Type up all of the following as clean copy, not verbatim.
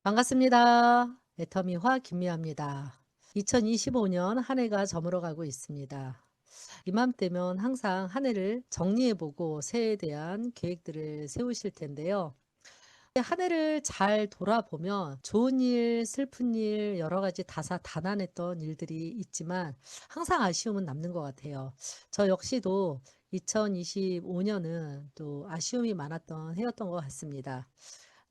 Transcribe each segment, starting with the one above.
반갑습니다. 애터미화 김미아입니다. 2025년 한 해가 저물어 가고 있습니다. 이맘때면 항상 한 해를 정리해 보고 새해에 대한 계획들을 세우실 텐데요. 한 해를 잘 돌아보면 좋은 일, 슬픈 일, 여러 가지 다사다난했던 일들이 있지만 항상 아쉬움은 남는 것 같아요. 저 역시도 2025년은 또 아쉬움이 많았던 해였던 것 같습니다.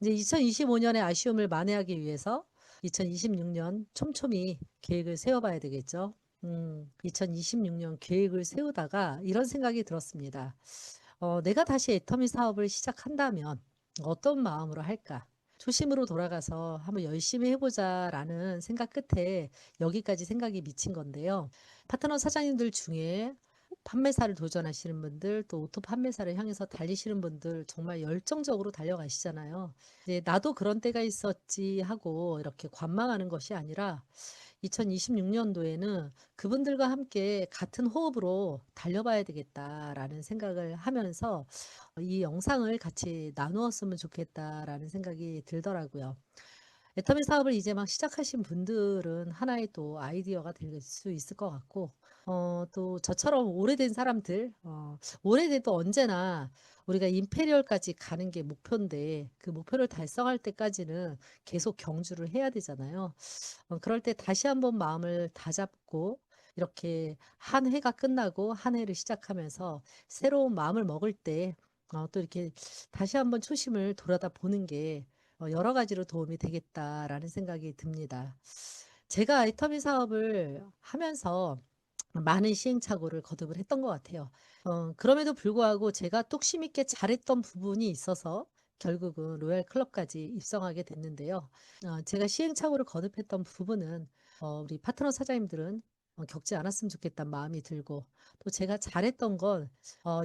이제 2025년의 아쉬움을 만회하기 위해서 2026년 촘촘히 계획을 세워 봐야 되겠죠. 2026년 계획을 세우다가 이런 생각이 들었습니다. '내가 다시 애터미 사업을 시작한다면 어떤 마음으로 할까? 초심으로 돌아가서 한번 열심히 해 보자.'라는 생각 끝에 여기까지 생각이 미친 건데요. 파트너 사장님들 중에 판매사를 도전하시는 분들, 또 오토 판매사를 향해서 달리시는 분들 정말 열정적으로 달려가시잖아요. 이제 '나도 그런 때가 있었지.' 하고 이렇게 관망하는 것이 아니라 2026년도에는 '그분들과 함께 같은 호흡으로 달려봐야 되겠다.'라는 생각을 하면서 '이 영상을 같이 나누었으면 좋겠다.'라는 생각이 들더라고요. 애터미 사업을 이제 막 시작하신 분들은 하나의 또 아이디어가 될 수 있을 것 같고, 또 저처럼 오래된 사람들, 오래돼도 언제나 우리가 임페리얼까지 가는 게 목표인데 그 목표를 달성할 때까지는 계속 경주를 해야 되잖아요. 그럴 때 다시 한번 마음을 다잡고 이렇게 한 해가 끝나고 한 해를 시작하면서 새로운 마음을 먹을 때 또 이렇게 다시 한번 초심을 돌아다 보는 게 여러 가지로 도움이 되겠다라는 생각이 듭니다. 제가 애터미 사업을 하면서 많은 시행착오를 거듭을 했던 것 같아요. 그럼에도 불구하고 제가 뚝심 있게 잘했던 부분이 있어서 결국은 로얄 클럽까지 입성하게 됐는데요. 제가 시행착오를 거듭했던 부분은 우리 파트너 사장님들은 겪지 않았으면 좋겠다는 마음이 들고, 또 제가 잘했던 건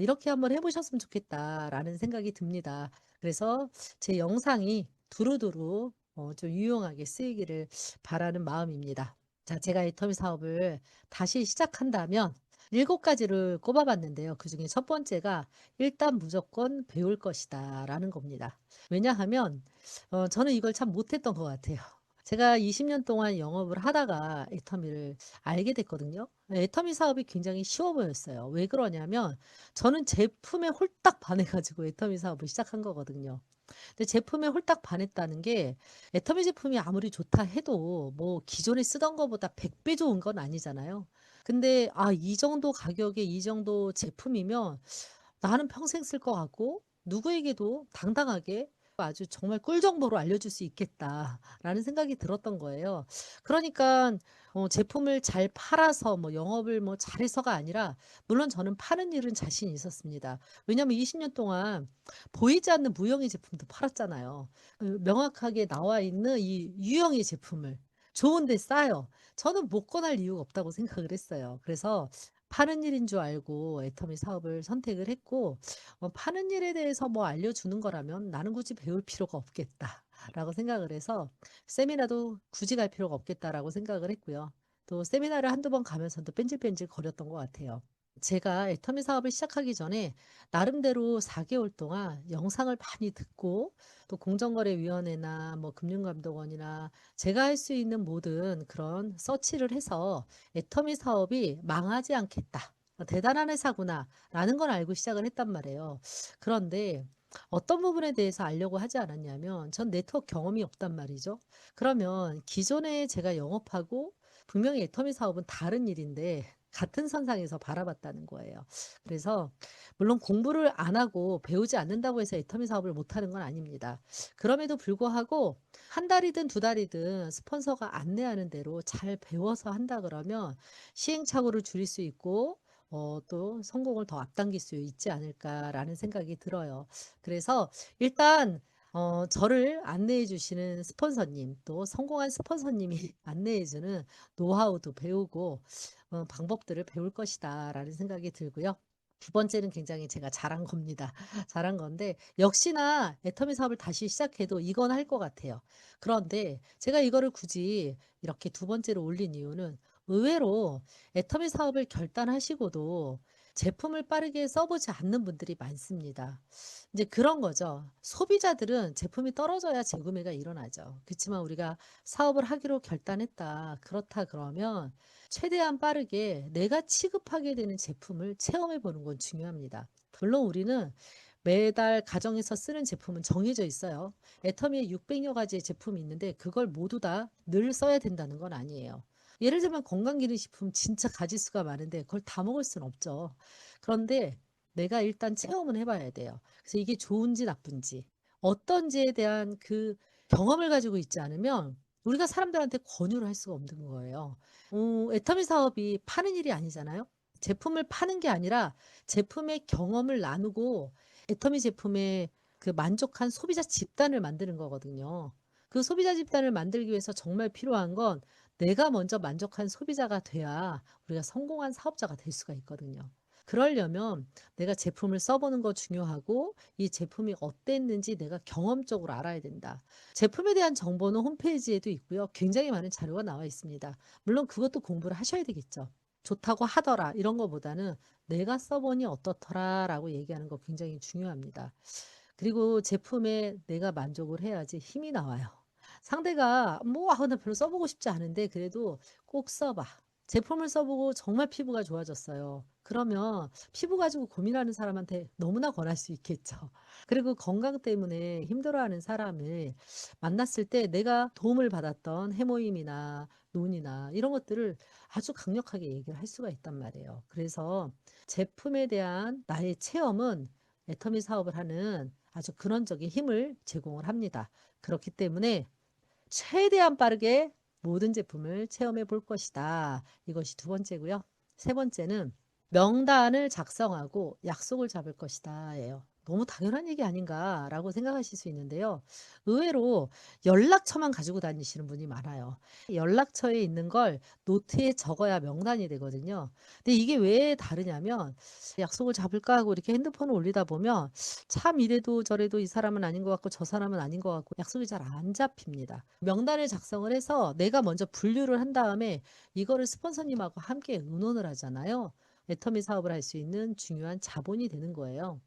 '이렇게 한번 해 보셨으면 좋겠다.'라는 생각이 듭니다. 그래서 제 영상이 두루두루 좀 유용하게 쓰이기를 바라는 마음입니다. 자, 제가 애터미 사업을 다시 시작한다면 7 가지를 꼽아 봤는데요. 그중에 첫 번째가 '일단 무조건 배울 것이다.'라는 겁니다. 왜냐하면 저는 이걸 참 못했던 것 같아요. 제가 20년 동안 영업을 하다가 애터미를 알게 됐거든요. 애터미 사업이 굉장히 쉬워 보였어요. 왜 그러냐면 저는 제품에 홀딱 반해 가지고 애터미 사업을 시작한 거거든요. 근데 제품에 홀딱 반했다는 게, 애터미 제품이 아무리 좋다 해도 뭐 기존에 쓰던 거보다 100배 좋은 건 아니잖아요. 근데 이 정도 가격에 이 정도 제품이면 나는 평생 쓸 것 같고 누구에게도 당당하게 아주 정말 꿀 정보로 알려줄 수 있겠다라는 생각이 들었던 거예요. 그러니까 제품을 잘 팔아서 뭐 영업을 뭐 잘해서가 아니라, 물론 저는 파는 일은 자신이 있었습니다. 왜냐하면 20년 동안 보이지 않는 무형의 제품도 팔았잖아요. 명확하게 나와 있는 이 유형의 제품을 좋은데 싸요. 저는 못 권할 이유가 없다고 생각을 했어요. 그래서 파는 일인 줄 알고 애터미 사업을 선택을 했고, 파는 일에 대해서 뭐 알려주는 거라면 '나는 굳이 배울 필요가 없겠다.'라고 생각을 해서 '세미나도 굳이 갈 필요가 없겠다.'라고 생각을 했고요. 또 세미나를 한두 번 가면서도 뺀질뺀질 거렸던 것 같아요. 제가 애터미 사업을 시작하기 전에 나름대로 4 개월 동안 영상을 많이 듣고, 또 공정거래위원회나 뭐 금융감독원이나 제가 할 수 있는 모든 그런 서치를 해서 '애터미 사업이 망하지 않겠다. 대단한 회사구나.'라는 걸 알고 시작을 했단 말이에요. 그런데 어떤 부분에 대해서 알려고 하지 않았냐면, 전 네트워크 경험이 없단 말이죠. 그러면 기존에 제가 영업하고 분명히 애터미 사업은 다른 일인데 같은 선상에서 바라봤다는 거예요. 그래서 물론 공부를 안 하고 배우지 않는다고 해서 애터미 사업을 못하는 건 아닙니다. 그럼에도 불구하고 한 달이든 두 달이든 스폰서가 안내하는 대로 잘 배워서 한다 그러면 시행착오를 줄일 수 있고 또 성공을 더 앞당길 수 있지 않을까라는 생각이 들어요. 그래서 일단 저를 안내해 주시는 스폰서님, 또 성공한 스폰서님이 안내해 주는 노하우도 배우고 방법들을 배울 것이다라는 생각이 들고요. 두 번째는 굉장히 제가 잘한 겁니다. 잘한 건데, 역시나 애터미 사업을 다시 시작해도 이건 할 것 같아요. 그런데 제가 이거를 굳이 이렇게 두 번째로 올린 이유는, 의외로 애터미 사업을 결단하시고도 제품을 빠르게 써보지 않는 분들이 많습니다. 이제 그런 거죠. 소비자들은 제품이 떨어져야 재구매가 일어나죠. 그렇지만 우리가 사업을 하기로 결단했다. 그렇다 그러면 최대한 빠르게 내가 취급하게 되는 제품을 체험해 보는 건 중요합니다. 물론 우리는 매달 가정에서 쓰는 제품은 정해져 있어요. 애터미에 600여 가지의 제품이 있는데 그걸 모두 다 늘 써야 된다는 건 아니에요. 예를 들면 건강기능식품 진짜 가짓수가 많은데 그걸 다 먹을 수는 없죠. 그런데 내가 일단 체험은 해봐야 돼요. 그래서 이게 좋은지 나쁜지 어떤지에 대한 그 경험을 가지고 있지 않으면 우리가 사람들한테 권유를 할 수가 없는 거예요. 애터미 사업이 파는 일이 아니잖아요. 제품을 파는 게 아니라 제품의 경험을 나누고 애터미 제품에 그 만족한 소비자 집단을 만드는 거거든요. 그 소비자 집단을 만들기 위해서 정말 필요한 건 내가 먼저 만족한 소비자가 돼야 우리가 성공한 사업자가 될 수가 있거든요. 그러려면 내가 제품을 써보는 거 중요하고 이 제품이 어땠는지 내가 경험적으로 알아야 된다. 제품에 대한 정보는 홈페이지에도 있고요. 굉장히 많은 자료가 나와 있습니다. 물론 그것도 공부를 하셔야 되겠죠. 좋다고 하더라 이런 거보다는 내가 써보니 어떻더라라고 얘기하는 거 굉장히 중요합니다. 그리고 제품에 내가 만족을 해야지 힘이 나와요. 상대가 뭐 나 별로 써보고 싶지 않은데 그래도 꼭 써봐. 제품을 써보고 정말 피부가 좋아졌어요. 그러면 피부 가지고 고민하는 사람한테 너무나 권할 수 있겠죠. 그리고 건강 때문에 힘들어하는 사람을 만났을 때 내가 도움을 받았던 해모임이나 논이나 이런 것들을 아주 강력하게 얘기를 할 수가 있단 말이에요. 그래서 제품에 대한 나의 체험은 애터미 사업을 하는 아주 근원적인 힘을 제공을 합니다. 그렇기 때문에 최대한 빠르게 모든 제품을 체험해 볼 것이다. 이것이 두 번째고요. 세 번째는 명단을 작성하고 약속을 잡을 것이다. 예요. 너무 당연한 얘기 아닌가라고 생각하실 수 있는데요. 의외로 연락처만 가지고 다니시는 분이 많아요. 연락처에 있는 걸 노트에 적어야 명단이 되거든요. 근데 이게 왜 다르냐면 약속을 잡을까 하고 이렇게 핸드폰을 올리다 보면 참 이래도 저래도 이 사람은 아닌 것 같고 저 사람은 아닌 것 같고 약속이 잘 안 잡힙니다. 명단을 작성을 해서 내가 먼저 분류를 한 다음에 이거를 스폰서님하고 함께 의논을 하잖아요. 애터미 사업을 할 수 있는 중요한 자본이 되는 거예요.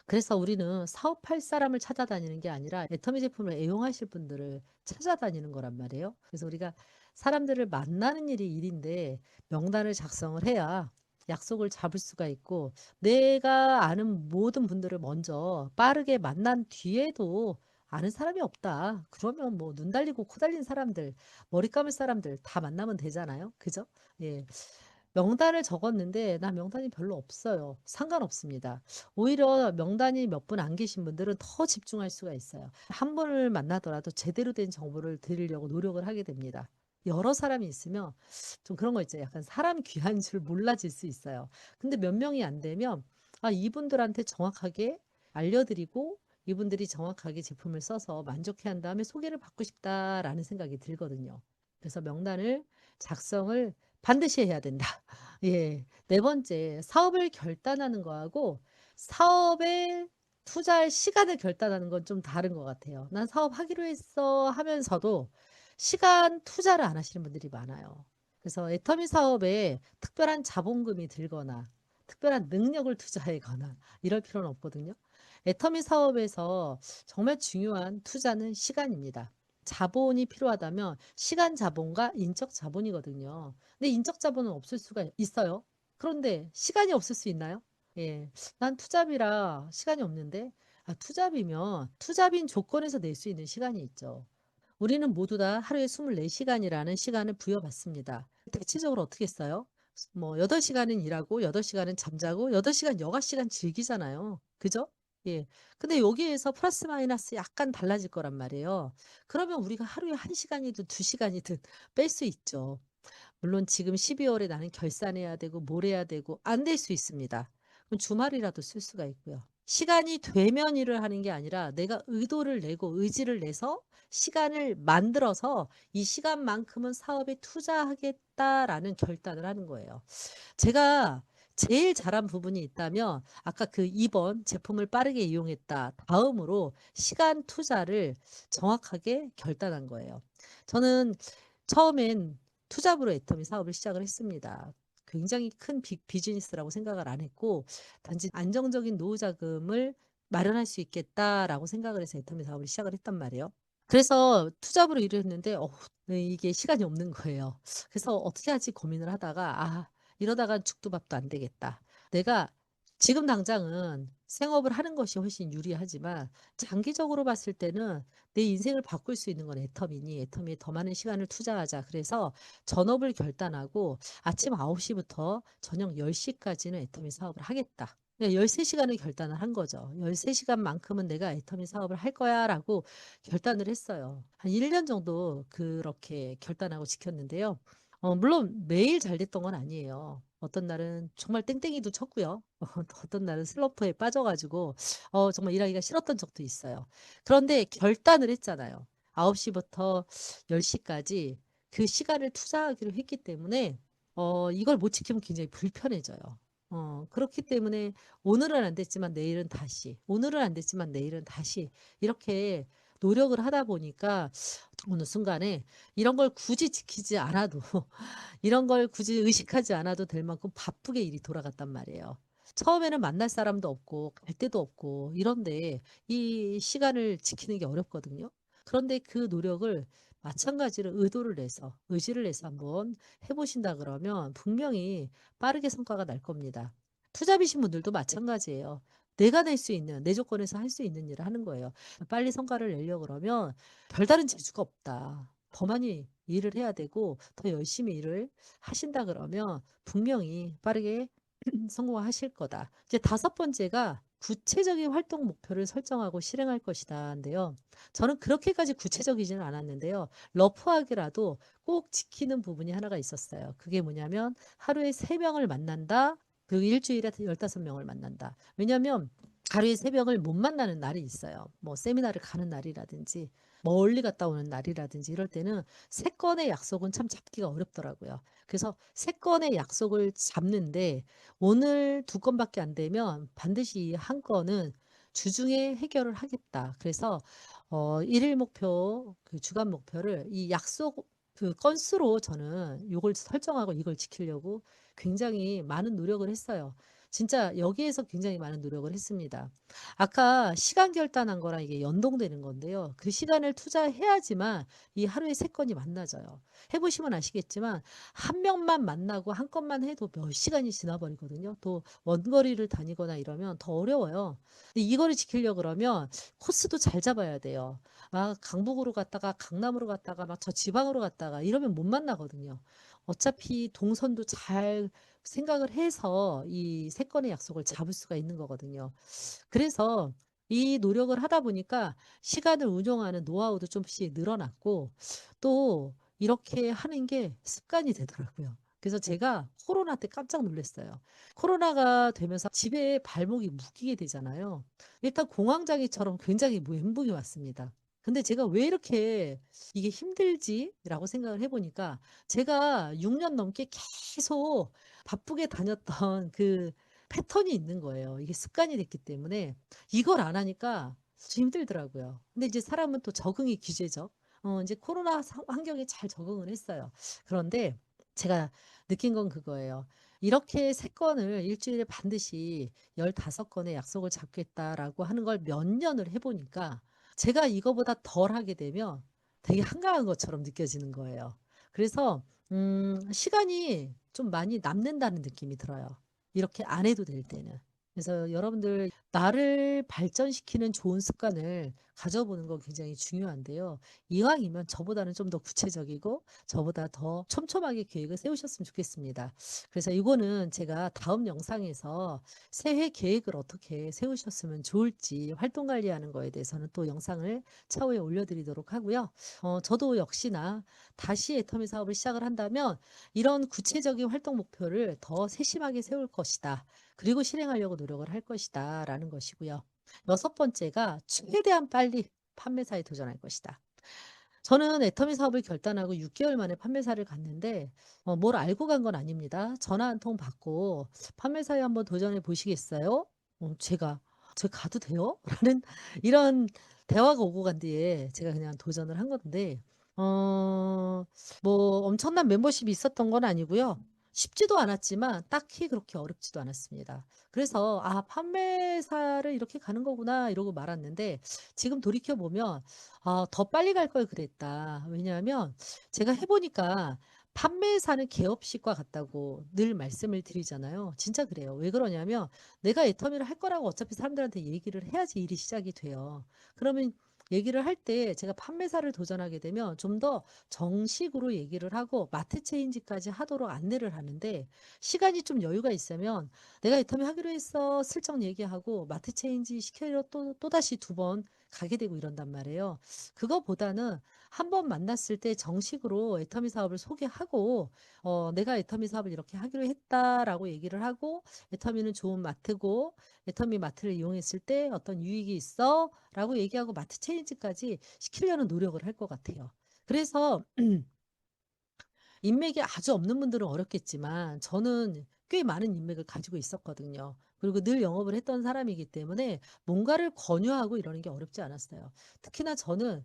그래서 우리는 사업할 사람을 찾아다니는 게 아니라 애터미 제품을 애용하실 분들을 찾아다니는 거란 말이에요. 그래서 우리가 사람들을 만나는 일이 일인데 명단을 작성을 해야 약속을 잡을 수가 있고 내가 아는 모든 분들을 먼저 빠르게 만난 뒤에도 아는 사람이 없다. 그러면 뭐 눈 달리고 코 달린 사람들, 머리 감을 사람들 다 만나면 되잖아요. 그죠? 예. 명단을 적었는데 나 명단이 별로 없어요. 상관없습니다. 오히려 명단이 몇 분 안 계신 분들은 더 집중할 수가 있어요. 한 분을 만나더라도 제대로 된 정보를 드리려고 노력을 하게 됩니다. 여러 사람이 있으면 좀 그런 거 있죠. 약간 사람 귀한 줄 몰라질 수 있어요. 근데 몇 명이 안 되면 이분들한테 정확하게 알려드리고 이분들이 정확하게 제품을 써서 만족해 한 다음에 소개를 받고 싶다라는 생각이 들거든요. 그래서 명단을 작성을 반드시 해야 된다. 예. 네 번째, 사업을 결단하는 거하고 사업에 투자할 시간을 결단하는 건 좀 다른 것 같아요. 난 사업하기로 했어 하면서도 시간 투자를 안 하시는 분들이 많아요. 그래서 애터미 사업에 특별한 자본금이 들거나 특별한 능력을 투자하거나 이럴 필요는 없거든요. 애터미 사업에서 정말 중요한 투자는 시간입니다. 자본이 필요하다면 시간 자본과 인적 자본이거든요. 근데 인적 자본은 없을 수가 있어요. 그런데 시간이 없을 수 있나요? 예. 난 투잡이라 시간이 없는데, 투잡이면 투잡인 조건에서 낼 수 있는 시간이 있죠. 우리는 모두 다 하루에 24시간이라는 시간을 부여받습니다. 대체적으로 어떻게 써요? 뭐 8시간은 일하고 8시간은 잠자고 8시간 여가 시간 즐기잖아요. 그죠? 예. 근데 여기에서 플러스 마이너스 약간 달라질 거란 말이에요. 그러면 우리가 하루에 1시간이든 2시간이든 뺄 수 있죠. 물론 지금 12월에 나는 결산해야 되고 뭘 해야 되고 안 될 수 있습니다. 그럼 주말이라도 쓸 수가 있고요. 시간이 되면 일을 하는 게 아니라 내가 의도를 내고 의지를 내서 시간을 만들어서 이 시간만큼은 사업에 투자하겠다라는 결단을 하는 거예요. 제가 제일 잘한 부분이 있다면 아까 그 2번 제품을 빠르게 이용했다. 다음으로 시간 투자를 정확하게 결단한 거예요. 저는 처음엔 투잡으로 애터미 사업을 시작을 했습니다. 굉장히 큰 빅 비즈니스라고 생각을 안 했고 단지 '안정적인 노후 자금을 마련할 수 있겠다.'라고 생각을 해서 애터미 사업을 시작을 했단 말이에요. 그래서 투잡으로 일을 했는데 네 이게 시간이 없는 거예요. 그래서 '어떻게 하지?' 고민을 하다가 '아 이러다간 죽도 밥도 안 되겠다.' 내가 지금 당장은 생업을 하는 것이 훨씬 유리하지만 장기적으로 봤을 때는 내 인생을 바꿀 수 있는 건 애터미니 애터미에 더 많은 시간을 투자하자. 그래서 전업을 결단하고 아침 9시 시부터 저녁 10시 시까지는 애터미 사업을 하겠다. 13 시간을 결단을 한 거죠. 13 시간만큼은 '내가 애터미 사업을 할 거야.'라고 결단을 했어요. 한 1년 정도 그렇게 결단하고 지켰는데요. 물론 매일 잘 됐던 건 아니에요. 어떤 날은 정말 땡땡이도 쳤고요. 어떤 날은 슬럼프에 빠져 가지고 정말 일하기가 싫었던 적도 있어요. 그런데 결단을 했잖아요. 9시 시부터 10시 시까지 그 시간을 투자하기로 했기 때문에 이걸 못 지키면 굉장히 불편해져요. 그렇기 때문에 오늘은 안 됐지만 내일은 다시, 오늘은 안 됐지만 내일은 다시 이렇게 노력을 하다 보니까 어느 순간에 이런 걸 굳이 지키지 않아도 이런 걸 굳이 의식하지 않아도 될 만큼 바쁘게 일이 돌아갔단 말이에요. 처음에는 만날 사람도 없고 갈 데도 없고 이런데 이 시간을 지키는 게 어렵거든요. 그런데 그 노력을 마찬가지로 의도를 내서 의지를 내서 한번 해 보신다 그러면 분명히 빠르게 성과가 날 겁니다. 투잡이신 분들도 마찬가지예요. 내가 낼 수 있는 내 조건에서 할 수 있는 일을 하는 거예요. 빨리 성과를 내려 그러면 별다른 재주가 없다. 더 많이 일을 해야 되고 더 열심히 일을 하신다 그러면 분명히 빠르게 성공하실 거다. 이제 다섯 번째가 구체적인 활동 목표를 설정하고 실행할 것이다인데요. 저는 그렇게까지 구체적이지는 않았는데요. 러프하게라도 꼭 지키는 부분이 하나가 있었어요. 그게 뭐냐면 하루에 3명을 만난다. 그리고 일주일에 15명을 만난다. 왜냐하면 하루에 3명을 못 만나는 날이 있어요. 뭐 세미나를 가는 날이라든지 멀리 갔다 오는 날이라든지 이럴 때는 3건의 약속은 참 잡기가 어렵더라고요. 그래서 3건의 약속을 잡는데 오늘 2건밖에 안 되면 반드시 이 1건은 주중에 해결을 하겠다. 그래서 1일 목표 그 주간 목표를 이 약속 그 건수로 저는 요걸 설정하고 이걸 지키려고 굉장히 많은 노력을 했어요. 진짜 여기에서 굉장히 많은 노력을 했습니다. 아까 시간 결단한 거랑 이게 연동되는 건데요. 그 시간을 투자해야지만 이 하루에 3건이 만나져요. 해 보시면 아시겠지만 한 명만 만나고 한 건만 해도 몇 시간이 지나 버리거든요. 또 원거리를 다니거나 이러면 더 어려워요. 근데 이거를 지키려 그러면 코스도 잘 잡아야 돼요. 막 강북으로 갔다가 강남으로 갔다가 막 저 지방으로 갔다가 이러면 못 만나거든요. 어차피 동선도 잘 생각을 해서 이 3건의 약속을 잡을 수가 있는 거거든요. 그래서 이 노력을 하다 보니까 시간을 운용하는 노하우도 좀씩 늘어났고 또 이렇게 하는 게 습관이 되더라고요. 그래서 제가 코로나 때 깜짝 놀랐어요. 코로나가 되면서 집에 발목이 묶이게 되잖아요. 일단 공황장애처럼 굉장히 멘붕이 왔습니다. 근데 제가 '왜 이렇게 이게 힘들지?'라고 생각을 해 보니까 제가 6년 넘게 계속 바쁘게 다녔던 그 패턴이 있는 거예요. 이게 습관이 됐기 때문에 이걸 안 하니까 좀 힘들더라고요. 근데 이제 사람은 또 적응이 기제죠. 인제 코로나 환경에 잘 적응을 했어요. 그런데 제가 느낀 건 그거예요. 이렇게 3 건을 일 주일에 반드시 15 건의 약속을 잡겠다라고 하는 걸 몇 년을 해 보니까 제가 이거보다 덜 하게 되면 되게 한가한 것처럼 느껴지는 거예요. 그래서 시간이 좀 많이 남는다는 느낌이 들어요. 이렇게 안 해도 될 때는. 그래서 여러분들 나를 발전시키는 좋은 습관을 가져보는 거 굉장히 중요한데요. 이왕이면 저보다는 좀 더 구체적이고 저보다 더 촘촘하게 계획을 세우셨으면 좋겠습니다. 그래서 이거는 제가 다음 영상에서 새해 계획을 어떻게 세우셨으면 좋을지 활동 관리하는 거에 대해서는 또 영상을 차후에 올려드리도록 하고요. 저도 역시나 다시 애터미 사업을 시작을 한다면 이런 구체적인 활동 목표를 더 세심하게 세울 것이다. 그리고 실행하려고 노력을 할 것이다라는 것이고요. 여섯 번째가 최대한 빨리 판매사에 도전할 것이다. 저는 애터미 사업을 결단하고 6개월 만에 판매사를 갔는데 뭘 알고 간 건 아닙니다. 전화 한 통 받고 "판매사에 한번 도전해 보시겠어요?" 제가 "저 가도 돼요?" 라는 이런 대화가 오고 간 뒤에 제가 그냥 도전을 한 건데 어 뭐 엄청난 멤버십이 있었던 건 아니고요. 쉽지도 않았지만 딱히 그렇게 어렵지도 않았습니다. 그래서 '아 판매사를 이렇게 가는 거구나.' 이러고 말았는데 지금 돌이켜 보면 '아 더 빨리 갈 걸 그랬다.' 왜냐하면 제가 해 보니까 판매사는 개업식과 같다고 늘 말씀을 드리잖아요. 진짜 그래요. 왜 그러냐면 내가 애터미를 할 거라고 어차피 사람들한테 얘기를 해야지 일이 시작이 돼요. 그러면 얘기를 할 때 제가 판매사를 도전하게 되면 좀 더 정식으로 얘기를 하고 마트 체인지까지 하도록 안내를 하는데 시간이 좀 여유가 있으면 "내가 애터미 하기로 했어." 슬쩍 얘기하고 마트 체인지 시키러 또다시 두 번 가게 되고 이런단 말이에요. 그거보다는 한 번 만났을 때 정식으로 애터미 사업을 소개하고 "내가 애터미 사업을 이렇게 하기로 했다."라고 얘기를 하고 "애터미는 좋은 마트고 애터미 마트를 이용했을 때 어떤 유익이 있어."라고 얘기하고 마트 체인지까지 시키려는 노력을 할 것 같아요. 그래서 인맥이 아주 없는 분들은 어렵겠지만 저는 꽤 많은 인맥을 가지고 있었거든요. 그리고 늘 영업을 했던 사람이기 때문에 뭔가를 권유하고 이러는 게 어렵지 않았어요. 특히나 저는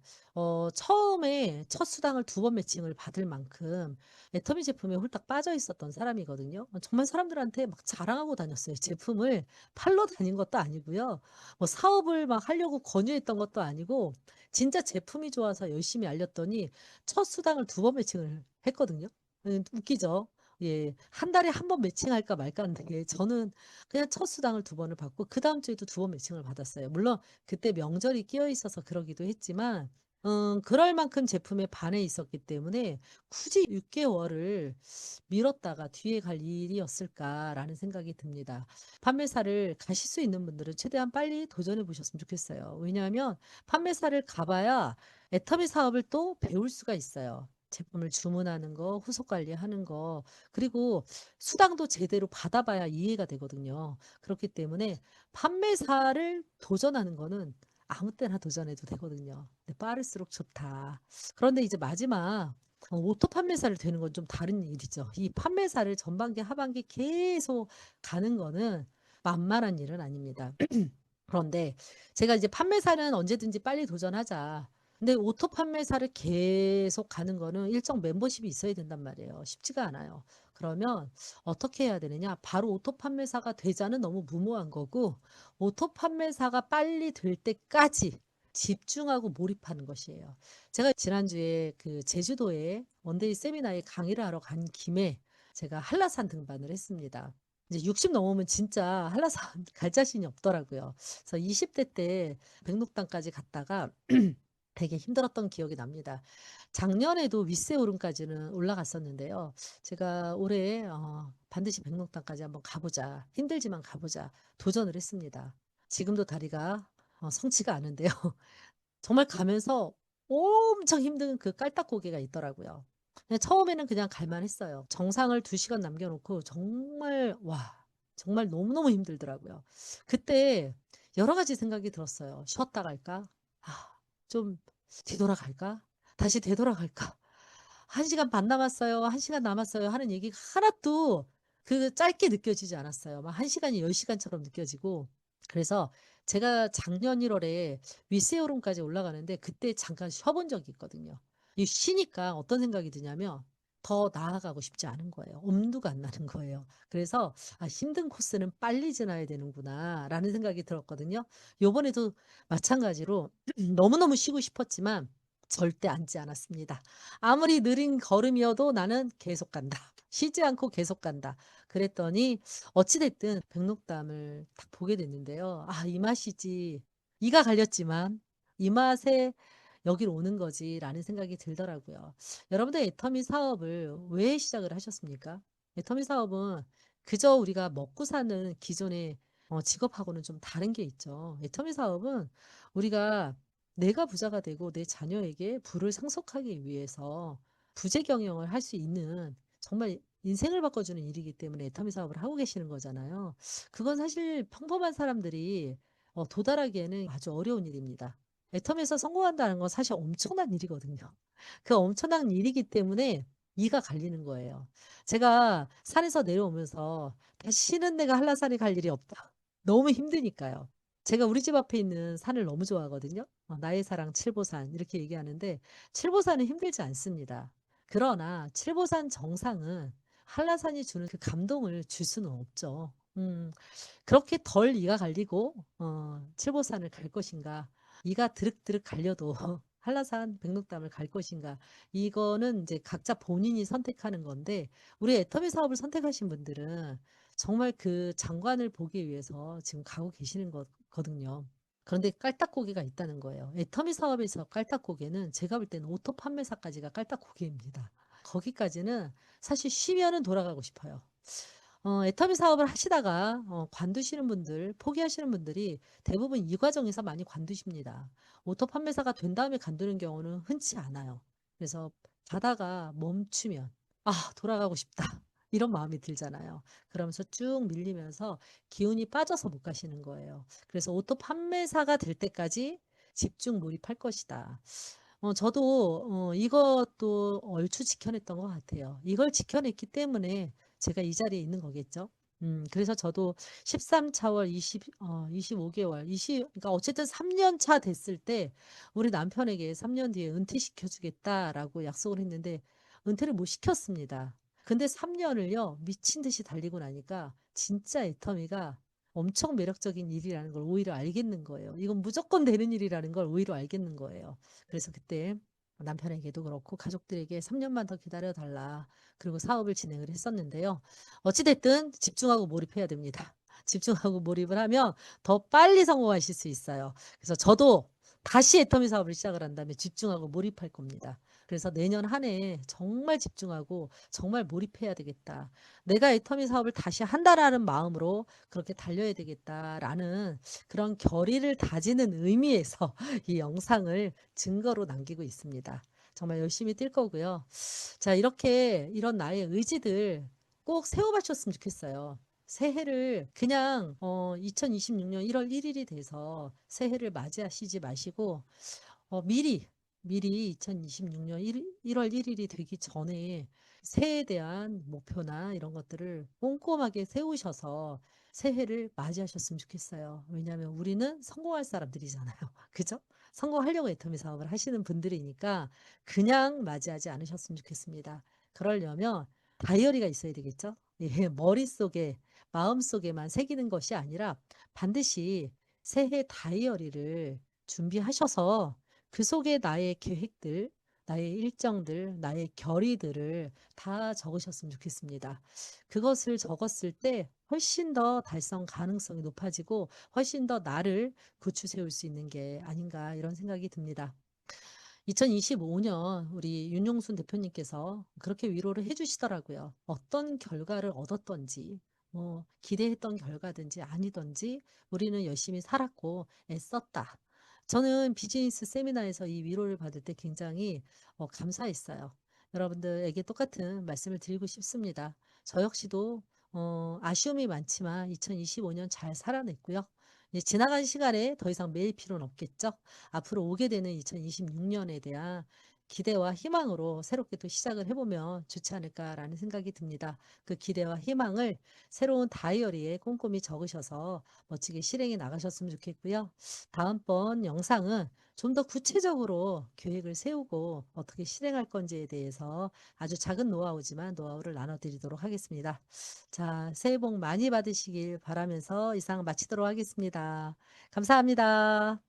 처음에 첫 수당을 두 번 매칭을 받을 만큼 애터미 제품에 홀딱 빠져 있었던 사람이거든요. 정말 사람들한테 막 자랑하고 다녔어요. 제품을 팔러 다닌 것도 아니고요. 뭐 사업을 막 하려고 권유했던 것도 아니고 진짜 제품이 좋아서 열심히 알렸더니 첫 수당을 두 번 매칭을 했거든요. 웃기죠. 예. 한 달에 한 번 매칭할까 말까 한데 저는 그냥 첫 수당을 두 번을 받고 그다음 주에도 두 번 매칭을 받았어요. 물론 그때 명절이 끼어 있어서 그러기도 했지만 그럴 만큼 제품에 반해 있었기 때문에 '굳이 6 개월을 미뤘다가 뒤에 갈 일이었을까.'라는 생각이 듭니다. 판매사를 가실 수 있는 분들은 최대한 빨리 도전해 보셨으면 좋겠어요. 왜냐하면 판매사를 가 봐야 애터미 사업을 또 배울 수가 있어요. 제품을 주문하는 거, 후속 관리하는 거, 그리고 수당도 제대로 받아봐야 이해가 되거든요. 그렇기 때문에 판매사를 도전하는 거는 아무 때나 도전해도 되거든요. 근데 빠를수록 좋다. 그런데 이제 마지막 오토 판매사를 되는 건 좀 다른 일이죠. 이 판매사를 전반기, 하반기 계속 가는 거는 만만한 일은 아닙니다. 그런데 제가 이제 판매사는 언제든지 빨리 도전하자. 근데 오토 판매사를 계속 가는 거는 일정 멤버십이 있어야 된단 말이에요. 쉽지가 않아요. 그러면 어떻게 해야 되느냐? 바로 오토 판매사가 되자는 너무 무모한 거고 오토 판매사가 빨리 될 때까지 집중하고 몰입하는 것이에요. 제가 지난주에 그 제주도에 원데이 세미나에 강의를 하러 간 김에 제가 한라산 등반을 했습니다. 이제 60 넘으면 진짜 한라산 갈 자신이 없더라고요. 그래서 20대 때 백록당까지 갔다가 되게 힘들었던 기억이 납니다. 작년에도 윗세오름까지는 올라갔었는데요. 제가 올해 '반드시 백록당까지 한번 가 보자. 힘들지만 가 보자.' 도전을 했습니다. 지금도 다리가 성치가 않은데요. 정말 가면서 엄청 힘든 그 깔딱고개가 있더라고요. 근데 처음에는 그냥 갈 만했어요. 정상을 2 시간 남겨 놓고 정말 정말 너무너무 힘들더라고요. 그때 여러 가지 생각이 들었어요. '쉬었다 갈까? 아 좀 뒤돌아갈까? 다시 되돌아갈까? 1 시간 반 남았어요. 1 시간 남았어요.' 하는 얘기가 하나도 그 짧게 느껴지지 않았어요. 막 1 시간이 10 시간처럼 느껴지고. 그래서 제가 작년 1 월에 윗세오름까지 올라가는데 그때 잠깐 쉬어 본 적이 있거든요. 이 쉬니까 어떤 생각이 드냐면 더 나아가고 싶지 않은 거예요. 엄두가 안 나는 거예요. 그래서 '아 힘든 코스는 빨리 지나야 되는구나.'라는 생각이 들었거든요. 요번에도 마찬가지로 너무너무 쉬고 싶었지만 절대 앉지 않았습니다. 아무리 느린 걸음이어도 '나는 계속 간다. 쉬지 않고 계속 간다.' 그랬더니 어찌 됐든 백록담을 딱 보게 됐는데요. '아 이 맛이지. 이가 갈렸지만 이 맛에 여기로 오는 거지.'라는 생각이 들더라고요. 여러분들 애터미 사업을 왜 시작을 하셨습니까? 애터미 사업은 그저 우리가 먹고 사는 기존의 직업하고는 좀 다른 게 있죠. 애터미 사업은 우리가 내가 부자가 되고 내 자녀에게 부를 상속하기 위해서 부재 경영을 할 수 있는 정말 인생을 바꿔주는 일이기 때문에 애터미 사업을 하고 계시는 거잖아요. 그건 사실 평범한 사람들이 도달하기에는 아주 어려운 일입니다. 애터미에서 성공한다는 건 사실 엄청난 일이거든요. 그 엄청난 일이기 때문에 이가 갈리는 거예요. 제가 산에서 내려오면서 '다시는 내가 한라산에 갈 일이 없다.' 너무 힘드니까요. 제가 우리 집 앞에 있는 산을 너무 좋아하거든요. 나의 사랑 칠보산 이렇게 얘기하는데 칠보산은 힘들지 않습니다. 그러나 칠보산 정상은 한라산이 주는 그 감동을 줄 수는 없죠. 그렇게 덜 이가 갈리고 칠보산을 갈 것인가, 이가 드륵드륵 갈려도 한라산 백록담을 갈 것인가, 이거는 이제 각자 본인이 선택하는 건데, 우리 애터미 사업을 선택하신 분들은 정말 그 장관을 보기 위해서 지금 가고 계시는 거거든요. 그런데 깔딱고개가 있다는 거예요. 애터미 사업에서 깔딱고개는 제가 볼 때는 오토 판매사까지가 깔딱고개입니다. 거기까지는 사실 쉬면은 돌아가고 싶어요. 애터미 사업을 하시다가 관두시는 분들, 포기하시는 분들이 대부분 이 과정에서 많이 관두십니다. 오토 판매사가 된 다음에 관두는 경우는 흔치 않아요. 그래서 가다가 멈추면 돌아가고 싶다. 이런 마음이 들잖아요. 그러면서 쭉 밀리면서 기운이 빠져서 못 가시는 거예요. 그래서 오토 판매사가 될 때까지 집중 몰입할 것이다. 저도 이것도 얼추 지켜냈던 것 같아요. 이걸 지켜냈기 때문에 제가 이 자리에 있는 거겠죠. 그래서 저도 13차월 25개월, 그러니까 어쨌든 3년 차 됐을 때 우리 남편에게 3년 뒤에 은퇴시켜주겠다라고 약속을 했는데 은퇴를 못 시켰습니다. 근데 3년을요, 미친 듯이 달리고 나니까 진짜 애터미가 엄청 매력적인 일이라는 걸 오히려 알겠는 거예요. 이건 무조건 되는 일이라는 걸 오히려 알겠는 거예요. 그래서 그때 남편에게도 그렇고 가족들에게 3년만 더 기다려 달라. 그리고 사업을 진행을 했었는데요. 어찌됐든 집중하고 몰입해야 됩니다. 집중하고 몰입을 하면 더 빨리 성공하실 수 있어요. 그래서 저도 다시 애터미 사업을 시작을 한다면 집중하고 몰입할 겁니다. 그래서 내년 한 해 정말 집중하고 정말 몰입해야 되겠다. 내가 애터미 사업을 다시 한다라는 마음으로 그렇게 달려야 되겠다라는 그런 결의를 다지는 의미에서 이 영상을 증거로 남기고 있습니다. 정말 열심히 뛸 거고요. 자, 이렇게 이런 나의 의지들 꼭 세워봐셨으면 좋겠어요. 새해를 그냥 2026년 1월 1일이 돼서 새해를 맞이하시지 마시고 미리 2026년 1월 1일이 되기 전에 새해에 대한 목표나 이런 것들을 꼼꼼하게 세우셔서 새해를 맞이하셨으면 좋겠어요. 왜냐하면 우리는 성공할 사람들이잖아요. 그죠? 성공하려고 애터미 사업을 하시는 분들이니까 그냥 맞이하지 않으셨으면 좋겠습니다. 그러려면 다이어리가 있어야 되겠죠? 예, 머릿속에, 마음속에만 새기는 것이 아니라 반드시 새해 다이어리를 준비하셔서 그 속에 나의 계획들, 나의 일정들, 나의 결의들을 다 적으셨으면 좋겠습니다. 그것을 적었을 때 훨씬 더 달성 가능성이 높아지고 훨씬 더 나를 구추 세울 수 있는 게 아닌가 이런 생각이 듭니다. 2025년 우리 윤용순 대표님께서 그렇게 위로를 해주시더라고요. 어떤 결과를 얻었던지, 뭐 기대했던 결과든지 아니든지 우리는 열심히 살았고 애썼다. 저는 비즈니스 세미나에서 이 위로를 받을 때 굉장히 감사했어요. 여러분들에게 똑같은 말씀을 드리고 싶습니다. 저 역시도 아쉬움이 많지만 2025년 잘 살아냈고요. 이제 지나간 시간에 더 이상 매일 필요는 없겠죠. 앞으로 오게 되는 2026년에 대한 기대와 희망으로 새롭게 또 시작을 해보면 좋지 않을까라는 생각이 듭니다. 그 기대와 희망을 새로운 다이어리에 꼼꼼히 적으셔서 멋지게 실행해 나가셨으면 좋겠고요. 다음번 영상은 좀 더 구체적으로 계획을 세우고 어떻게 실행할 건지에 대해서 아주 작은 노하우지만 노하우를 나눠드리도록 하겠습니다. 자, 새해 복 많이 받으시길 바라면서 이상 마치도록 하겠습니다. 감사합니다.